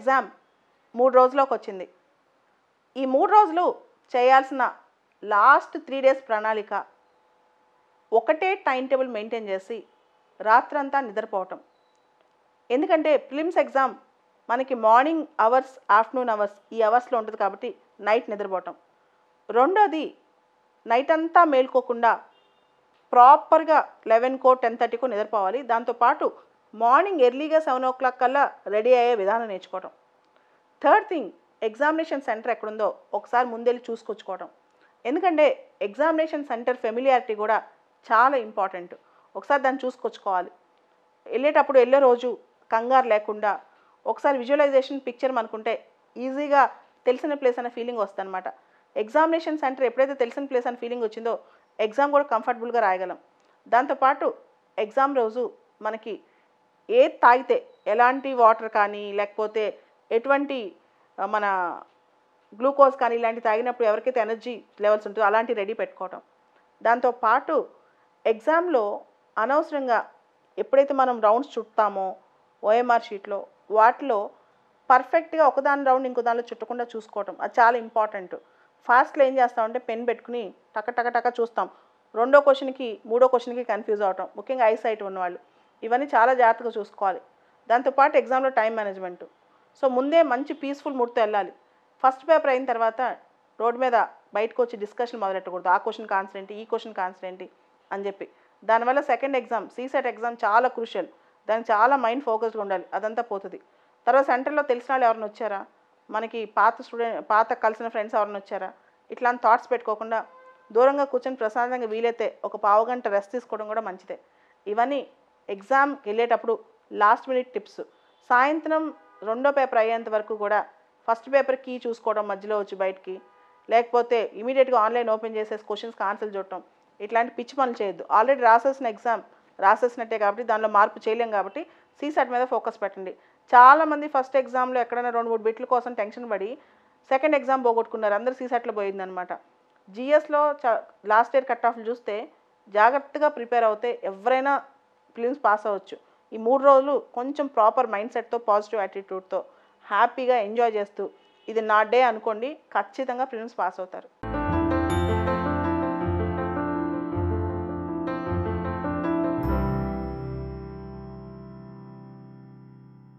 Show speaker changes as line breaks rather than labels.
Exam 3 రోజుల్లోకి వచ్చింది. ఈ 3 రోజులు చేయాల్సిన లాస్ట్ 3 డేస్ ప్రణాళిక ఒకటే టైం టేబుల్ మెయింటైన్ చేసి రాత్రంతా నిద్రపోవటం. ఎందుకంటే ప్రిలిమ్స్ ఎగ్జామ్ మనకి మార్నింగ్ అవర్స్, ఆఫ్టర్నూన్ అవర్స్ ఈ అవర్స్లో ఉంటుంది కాబట్టి నైట్ నిద్రపోవటం. రెండోది నైట్ అంతా మేల్కోకుండా ప్రాపర్గా 11కో 10:30కో నిద్రపోవాలి. దాంతోపాటు మార్నింగ్ ఎర్లీగా 7 o'clock కల్లా రెడీ అయ్యే విధానం నేర్చుకోవటం. థర్డ్ థింగ్, ఎగ్జామినేషన్ సెంటర్ ఎక్కడుందో ఒకసారి ముందెళ్ళి చూసుకొచ్చుకోవటం. ఎందుకంటే ఎగ్జామినేషన్ సెంటర్ ఫెమిలియారిటీ కూడా చాలా ఇంపార్టెంట్. ఒకసారి దాన్ని చూసుకొచ్చుకోవాలి. వెళ్ళే రోజు కంగారు లేకుండా ఒకసారి విజువలైజేషన్ పిక్చర్ అనుకుంటే ఈజీగా తెలిసిన ప్లేస్ అనే ఫీలింగ్ వస్తుంది అనమాట. ఎగ్జామినేషన్ సెంటర్ ఎప్పుడైతే తెలిసిన ప్లేస్ అనే ఫీలింగ్ వచ్చిందో ఎగ్జామ్ కూడా కంఫర్టబుల్గా రాయగలం. దాంతోపాటు ఎగ్జామ్ రోజు మనకి ఏది తాగితే, ఎలాంటి వాటర్ కానీ లేకపోతే ఎటువంటి మన గ్లూకోజ్ కానీ ఇలాంటివి తాగినప్పుడు ఎవరికైతే ఎనర్జీ లెవెల్స్ ఉంటుందో అలాంటివి రెడీ పెట్టుకోవటం. దాంతోపాటు ఎగ్జామ్లో అనవసరంగా ఎప్పుడైతే మనం రౌండ్స్ చుడతామో ఓఎంఆర్ షీట్లో వాటిలో పర్ఫెక్ట్గా ఒకదాని రౌండ్ ఇంకో దానిలో చుట్టకుండా చూసుకోవటం, అది చాలా ఇంపార్టెంట్. ఫాస్ట్లో ఏం చేస్తామంటే పెన్ పెట్టుకుని టక చూస్తాం. రెండో క్వశ్చన్కి మూడో క్వశ్చన్కి కన్ఫ్యూజ్ అవటం, ముఖ్యంగా ఐసైట్ ఉన్నవాళ్ళు. ఇవన్నీ చాలా జాగ్రత్తగా చూసుకోవాలి. దాంతోపాటు ఎగ్జామ్లో టైం మేనేజ్మెంట్. సో ముందే మంచి పీస్ఫుల్ మూడ్తో వెళ్ళాలి. ఫస్ట్ పేపర్ అయిన తర్వాత రోడ్ మీద బయటకు వచ్చి డిస్కషన్ మొదలెట్టకూడదు. ఆ క్వశ్చన్కి ఆన్సర్ ఏంటి, ఈ క్వశ్చన్కి ఆన్సర్ ఏంటి అని చెప్పి. దానివల్ల సెకండ్ ఎగ్జామ్ సీసెట్ ఎగ్జామ్ చాలా క్రూషియల్. దానికి చాలా మైండ్ ఫోకస్డ్గా ఉండాలి. అదంతా పోతుంది. తర్వాత సెంటర్లో తెలిసిన వాళ్ళు ఎవరైనా వచ్చారా, మనకి పాత కలిసిన ఫ్రెండ్స్ ఎవరైనా వచ్చారా, ఇట్లాంటి థాట్స్ పెట్టుకోకుండా దూరంగా కూర్చొని ప్రశాంతంగా వీలైతే ఒక పావుగంట రెస్ట్ తీసుకోవడం కూడా మంచిదే. ఇవన్నీ ఎగ్జామ్కి వెళ్ళేటప్పుడు లాస్ట్ మినిట్ టిప్స్. సాయంత్రం రెండో పేపర్ అయ్యేంత వరకు కూడా ఫస్ట్ పేపర్ కీ చూసుకోవడం మధ్యలో వచ్చి బయటికి, లేకపోతే ఇమీడియట్గా ఆన్లైన్ ఓపెన్ చేసేసి క్వశ్చన్స్కి ఆన్సర్లు చూడటం, ఇట్లాంటి పిచ్చి పనులు చేయొద్దు. ఆల్రెడీ రాసేసిన ఎగ్జామ్ రాసేసినట్టే కాబట్టి దానిలో మార్పు చేయలేం కాబట్టి సీసెట్ మీద ఫోకస్ పెట్టండి. చాలామంది ఫస్ట్ ఎగ్జామ్లో ఎక్కడైనా 2-3 బిట్ల కోసం టెన్షన్ పడి సెకండ్ ఎగ్జామ్ పోగొట్టుకున్నారు. అందరూ సీసెట్లో పోయిందనమాట. జిఎస్లో లాస్ట్ ఇయర్ కట్ ఆఫ్లు చూస్తే జాగ్రత్తగా ప్రిపేర్ అవుతే ఎవరైనా ప్రిలిమ్స్ పాస్ అవ్వచ్చు. ఈ 3 రోజులు కొంచెం ప్రాపర్ మైండ్ సెట్తో, పాజిటివ్ యాటిట్యూడ్తో హ్యాపీగా ఎంజాయ్ చేస్తూ ఇది నా డే అనుకోండి, ఖచ్చితంగా ప్రిలిమ్స్ పాస్ అవుతారు.